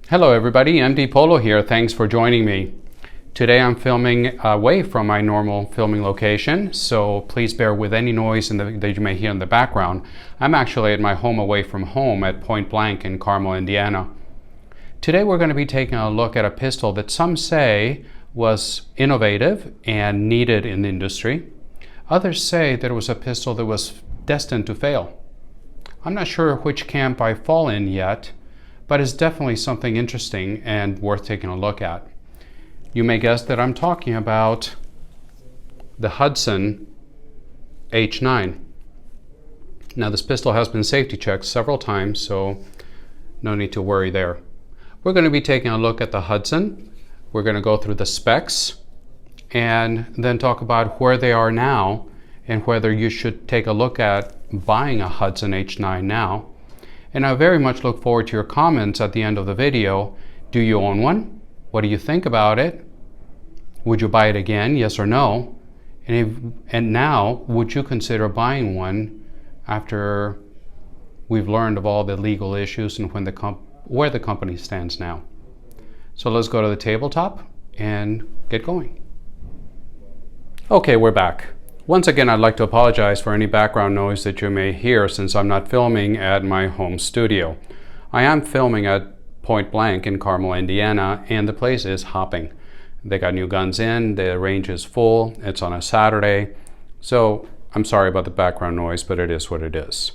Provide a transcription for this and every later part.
Hello everybody, MD Polo here. Thanks for joining me. Today I'm filming away from my normal filming location, so please bear with any noise that you may hear in the background. I'm actually at my home away from home at Point Blank in Carmel, Indiana. Today we're going to be taking a look at a pistol that some say was innovative and needed in the industry. Others say that it was a pistol that was destined to fail. I'm not sure which camp I fall in yet, but it's definitely something interesting and worth taking a look at. You may guess that I'm talking about the Hudson H9. Now this pistol has been safety checked several times, so no need to worry there. We're going to be taking a look at the Hudson. We're going to go through the specs and then talk about where they are now and whether you should take a look at buying a Hudson H9 now. And I very much look forward to your comments at the end of the video. Do you own one? What do you think about it? Would you buy it again, yes or no? And now, would you consider buying one after we've learned of all the legal issues and where the company stands now? So let's go to the tabletop and get going. Okay, we're back. Once again, I'd like to apologize for any background noise that you may hear since I'm not filming at my home studio. I am filming at Point Blank in Carmel, Indiana, and the place is hopping. They got new guns in, the range is full, it's on a Saturday, so I'm sorry about the background noise, but it is what it is.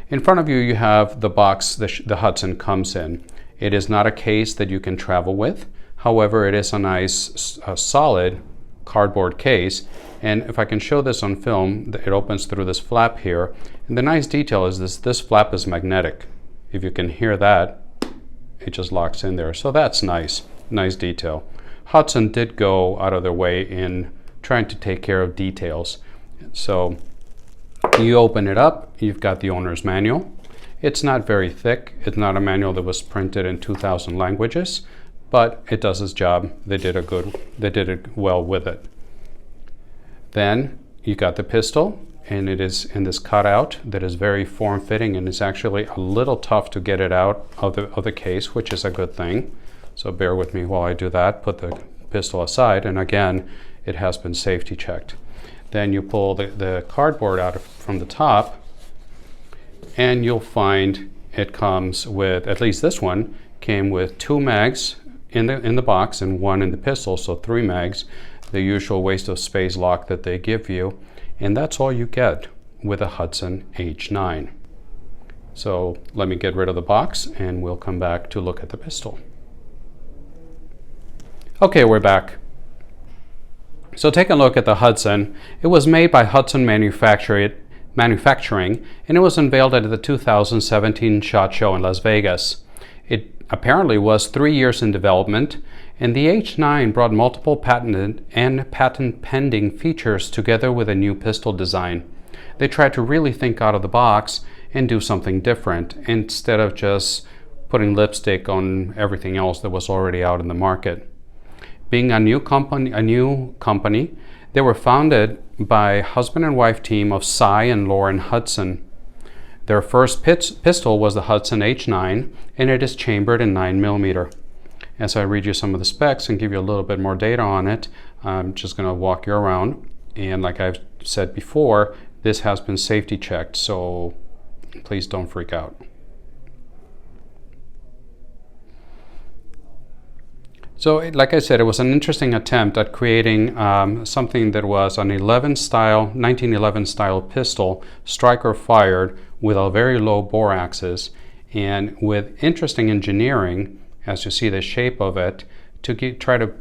In front of you, you have the box the Hudson comes in. It is not a case that you can travel with. However, it is a nice, solid cardboard case. And if I can show this on film, it opens through this flap here. And the nice detail is this flap is magnetic. If you can hear that, it just locks in there. So that's nice detail. Hudson did go out of their way in trying to take care of details. So you open it up, you've got the owner's manual. It's not very thick. It's not a manual that was printed in 2,000 languages, but it does its job. They did it well with it. Then you got the pistol, and it is in this cutout that is very form-fitting, and it's actually a little tough to get it out of the case, which is a good thing. So bear with me while I do that. Put the pistol aside, and again, it has been safety checked. Then you pull the cardboard out from the top, and you'll find it comes with, at least this one, came with 2 mags in the box and 1 in the pistol, so 3 mags. The usual waste of space lock that they give you, and that's all you get with a Hudson H9. So let me get rid of the box and we'll come back to look at the pistol. Okay, we're back. So take a look at the Hudson. It was made by Hudson Manufacturing, and it was unveiled at the 2017 SHOT Show in Las Vegas. It apparently was 3 years in development, and the H9 brought multiple patented and patent-pending features together with a new pistol design. They tried to really think out of the box and do something different instead of just putting lipstick on everything else that was already out in the market. Being a new company, they were founded by husband and wife team of Cy and Lauren Hudson. Their first pistol was the Hudson H9, and it is chambered in 9mm. As I read you some of the specs and give you a little bit more data on it, I'm just going to walk you around. And like I've said before, this has been safety checked, so please don't freak out. So like I said, it was an interesting attempt at creating something that was an 1911 style pistol, striker fired with a very low bore axis and with interesting engineering, as you see the shape of it, to try to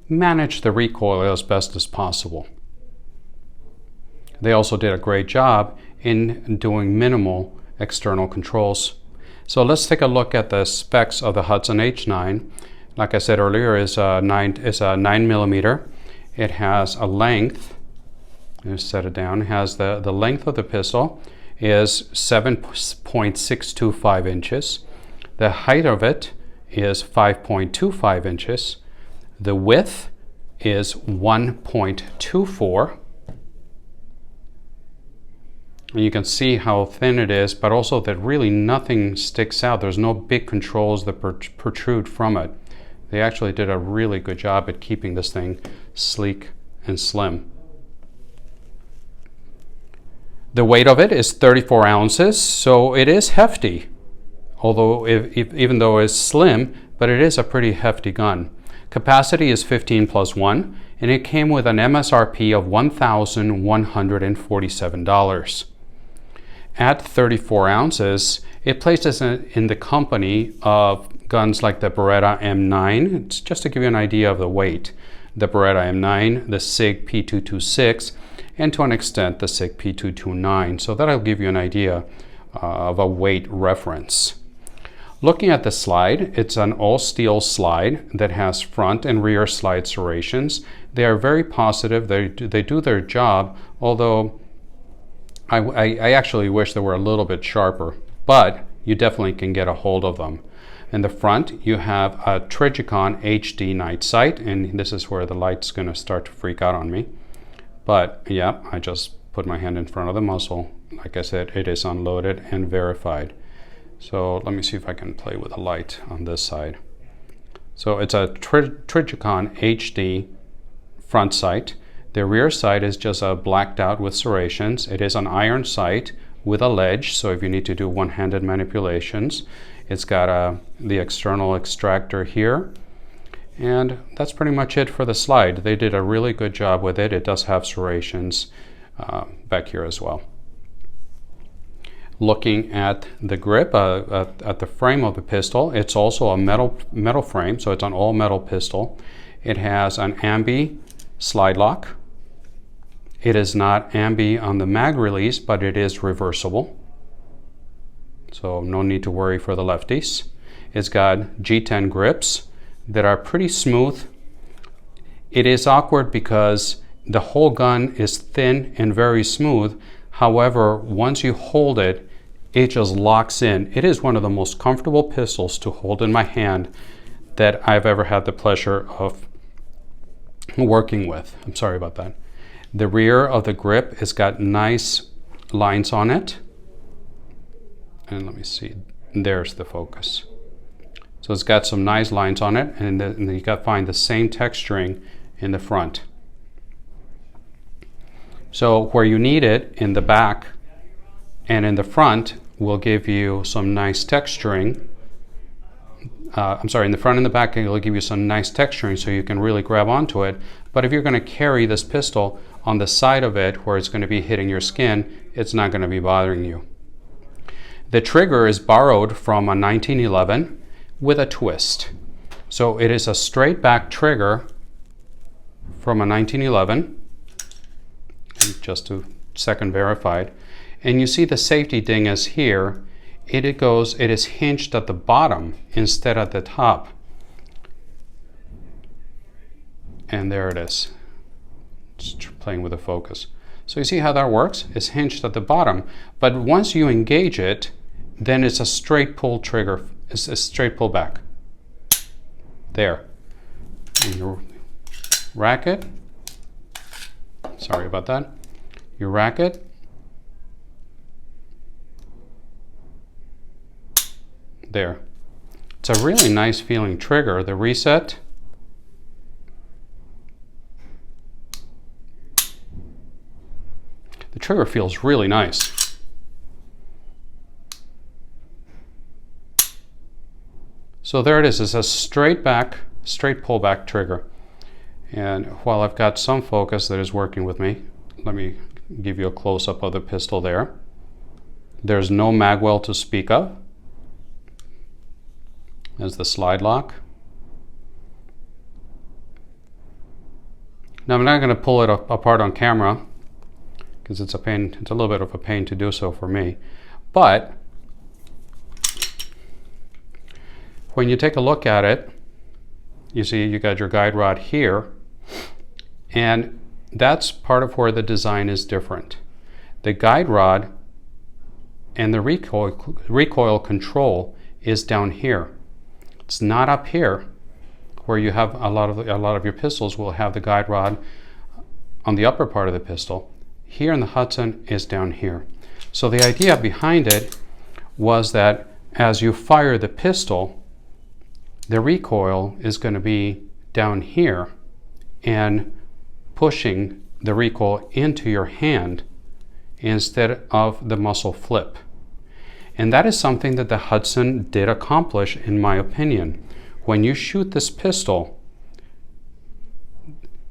manage the recoil as best as possible. They also did a great job in doing minimal external controls. So let's take a look at the specs of the Hudson H9. Like I said earlier, is a 9mm. It has a length, let's set it down, it has the length of the pistol is 7.625 inches. The height of it is 5.25 inches. The width is 1.24. And you can see how thin it is, but also that really nothing sticks out. There's no big controls that protrude from it. They actually did a really good job at keeping this thing sleek and slim. The weight of it is 34 ounces, so it is hefty. Although, even though it's slim, but it is a pretty hefty gun. Capacity is 15 plus 1, and it came with an MSRP of $1,147. At 34 ounces, it places in the company of guns like the Beretta M9. It's just to give you an idea of the weight. The Beretta M9, the SIG P226, and to an extent the SIG P229. So that'll give you an idea of a weight reference. Looking at the slide, it's an all-steel slide that has front and rear slide serrations. They are very positive. They do their job, although I actually wish they were a little bit sharper, but you definitely can get a hold of them. In the front, you have a Trigicon HD night sight, and this is where the light's going to start to freak out on me. But yeah, I just put my hand in front of the muzzle. Like I said, it is unloaded and verified. So let me see if I can play with the light on this side. So it's a Trigicon HD front sight. The rear sight is just blacked out with serrations. It is an iron sight with a ledge, so if you need to do one-handed manipulations. It's got the external extractor here. And that's pretty much it for the slide. They did a really good job with it. It does have serrations back here as well. Looking at the grip, at the frame of the pistol, it's also a metal frame, so it's an all-metal pistol. It has an ambi slide lock. It is not ambi on the mag release, but it is reversible. So no need to worry for the lefties. It's got G10 grips that are pretty smooth. It is awkward because the whole gun is thin and very smooth. However, once you hold it, it just locks in. It is one of the most comfortable pistols to hold in my hand that I've ever had the pleasure of working with. I'm sorry about that. The rear of the grip has got nice lines on it. And let me see, there's the focus. So it's got some nice lines on it, and then you got to find the same texturing in the front. So where you need it, in the back and in the front, will give you some nice texturing. In the front and the back, it will give you some nice texturing so you can really grab onto it. But if you're going to carry this pistol on the side of it where it's going to be hitting your skin, it's not going to be bothering you. The trigger is borrowed from a 1911 with a twist. So it is a straight back trigger from a 1911, just to second verified. And you see the safety ding is here. It is hinged at the bottom instead at the top. And there it is. Just playing with the focus. So you see how that works? It's hinged at the bottom. But once you engage it, then it's a straight pull trigger. It's a straight pull back. There. And you rack it. Sorry about that. You rack it. There. It's a really nice feeling trigger. The reset. The trigger feels really nice. So there it is. It's a straight pull back trigger. And while I've got some focus that is working with me, let me give you a close-up of the pistol there. There's no magwell to speak of. There's the slide lock. Now I'm not going to pull it apart on camera because it's a pain. It's a little bit of a pain to do so for me. But when you take a look at it, you see you got your guide rod here, and that's part of where the design is different. The guide rod and the recoil control is down here. It's not up here where you have a lot of your pistols will have the guide rod on the upper part of the pistol. Here in the Hudson is down here. So the idea behind it was that as you fire the pistol, the recoil is going to be down here and pushing the recoil into your hand instead of the muzzle flip. And that is something that the Hudson did accomplish, in my opinion. When you shoot this pistol,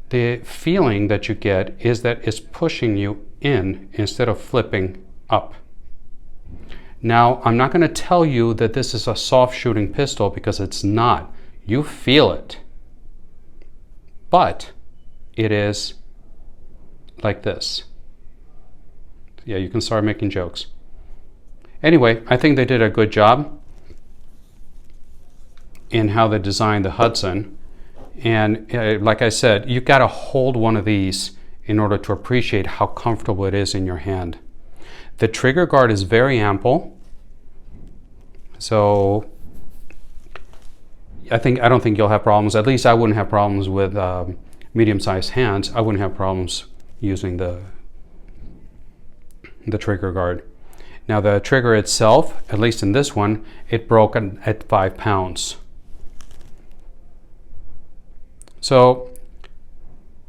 the feeling that you get is that it's pushing you in instead of flipping up. Now, I'm not going to tell you that this is a soft shooting pistol, because it's not. You feel it. But it is like this. Yeah, you can start making jokes. Anyway, I think they did a good job in how they designed the Hudson. And like I said, you've got to hold one of these in order to appreciate how comfortable it is in your hand. The trigger guard is very ample. So I don't think you'll have problems. At least I wouldn't have problems with medium-sized hands. I wouldn't have problems using the trigger guard. Now the trigger itself, at least in this one, it broke at 5 pounds. So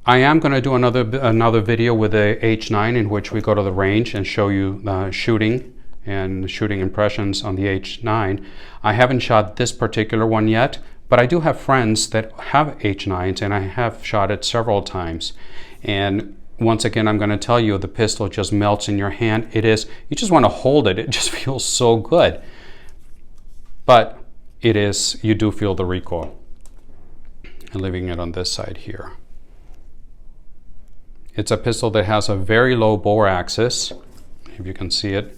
I am going to do another video with the H9 in which we go to the range and show you shooting and shooting impressions on the H9. I haven't shot this particular one yet, but I do have friends that have H9s, and I have shot it several times. And once again, I'm going to tell you, the pistol just melts in your hand. You just want to hold it. It just feels so good. But you do feel the recoil. And leaving it on this side here. It's a pistol that has a very low bore axis. If you can see it.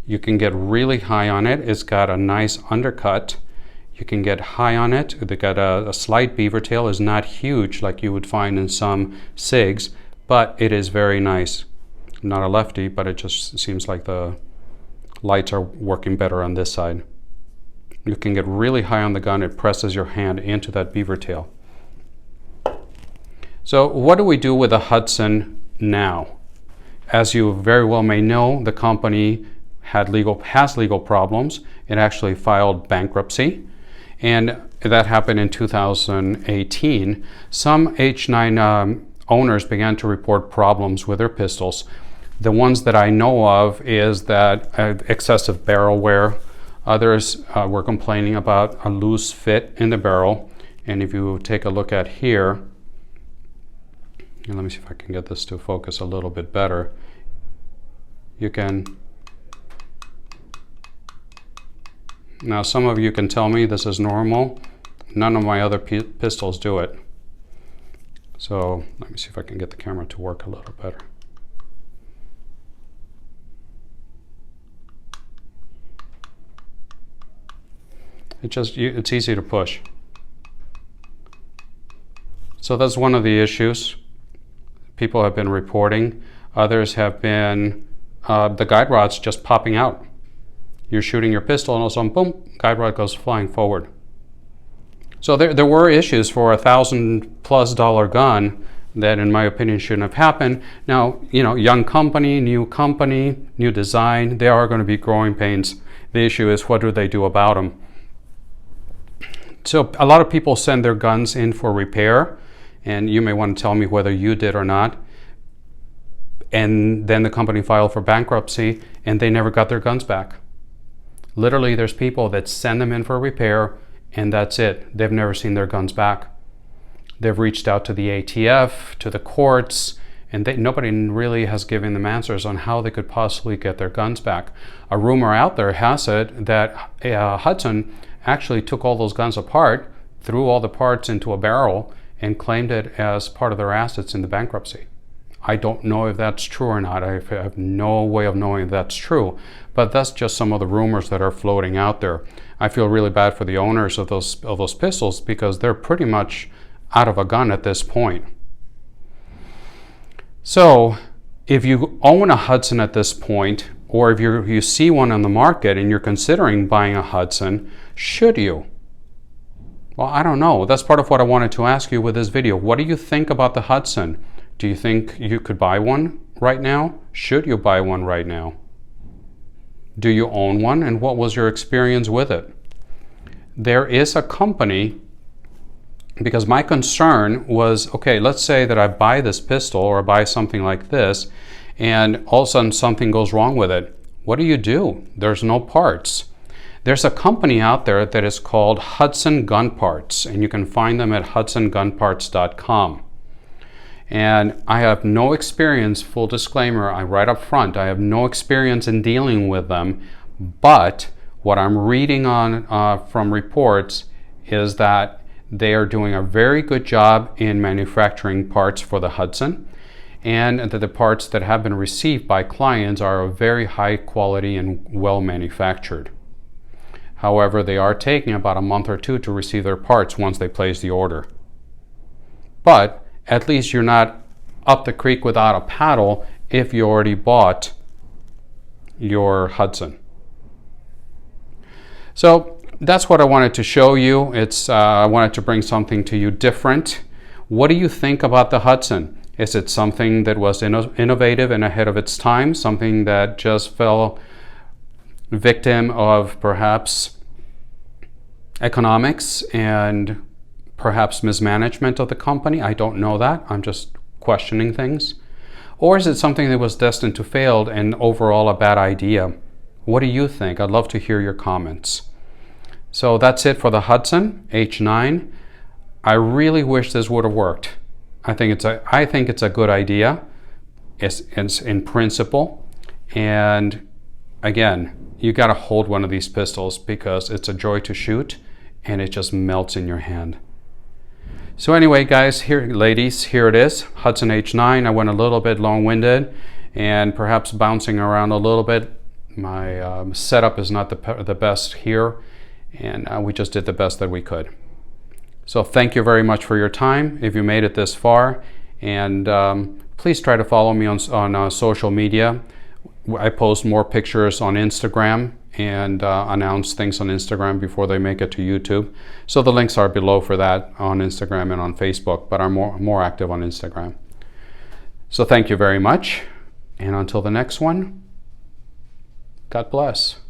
You can get really high on it. It's got a nice undercut. You can get high on it. They got a slight beaver tail. It's not huge like you would find in some SIGs, but it is very nice. I'm not a lefty, but it just seems like the lights are working better on this side. You can get really high on the gun. It presses your hand into that beaver tail. So what do we do with the Hudson now? As you very well may know, the company has legal problems. It actually filed bankruptcy, and that happened in 2018. Some H9 owners began to report problems with their pistols. The ones that I know of is that excessive barrel wear. Others were complaining about a loose fit in the barrel. And if you take a look at here, and let me see if I can get this to focus a little bit better. You can, now some of you can tell me this is normal. None of my other pistols do it. So let me see if I can get the camera to work a little better. It's easy to push. So that's one of the issues people have been reporting. Others have been the guide rods just popping out. You're shooting your pistol and all of a sudden, boom, guide rod goes flying forward. So there were issues for $1,000+ gun that, in my opinion, shouldn't have happened. Now, young company, new design, there are going to be growing pains. The issue is, what do they do about them? So a lot of people send their guns in for repair, and you may want to tell me whether you did or not. And then the company filed for bankruptcy, and they never got their guns back. Literally, there's people that send them in for repair, and that's it. They've never seen their guns back. They've reached out to the ATF, to the courts, and nobody really has given them answers on how they could possibly get their guns back. A rumor out there has it that Hudson actually took all those guns apart, threw all the parts into a barrel, and claimed it as part of their assets in the bankruptcy. I don't know if that's true or not. I have no way of knowing if that's true, but that's just some of the rumors that are floating out there. I feel really bad for the owners of those pistols, because they're pretty much out of a gun at this point. So if you own a Hudson at this point, or if you see one on the market and you're considering buying a Hudson, should you? Well, I don't know. That's part of what I wanted to ask you with this video. What do you think about the Hudson? Do you think you could buy one right now? Should you buy one right now? Do you own one, and what was your experience with it? There is a company, because my concern was, okay, let's say that I buy this pistol or buy something like this, and all of a sudden something goes wrong with it. What do? There's no parts. There's a company out there that is called Hudson Gun Parts, and you can find them at hudsongunparts.com. And I have no experience, full disclaimer, right up front, I have no experience in dealing with them, but what I'm reading on from reports is that they are doing a very good job in manufacturing parts for the Hudson, and that the parts that have been received by clients are of very high quality and well manufactured. However, they are taking about a month or two to receive their parts once they place the order. But at least you're not up the creek without a paddle if you already bought your Hudson. So that's what I wanted to show you. I wanted to bring something to you different. What do you think about the Hudson? Is it something that was innovative and ahead of its time? Something that just fell victim of perhaps economics and perhaps mismanagement of the company? I don't know that. I'm just questioning things. Or is it something that was destined to fail and overall a bad idea? What do you think? I'd love to hear your comments. So that's it for the Hudson H9. I really wish this would have worked. I think it's a good idea. It's in principle. And again, you got to hold one of these pistols because it's a joy to shoot and it just melts in your hand. So anyway, guys, ladies, here it is, Hudson H9. I went a little bit long-winded and perhaps bouncing around a little bit. My setup is not the best here, and we just did the best that we could. So thank you very much for your time if you made it this far, and please try to follow me on social media. I post more pictures on Instagram and announce things on Instagram before they make it to YouTube. So the links are below for that on Instagram and on Facebook, but I'm more active on Instagram. So thank you very much, and until the next one, God bless.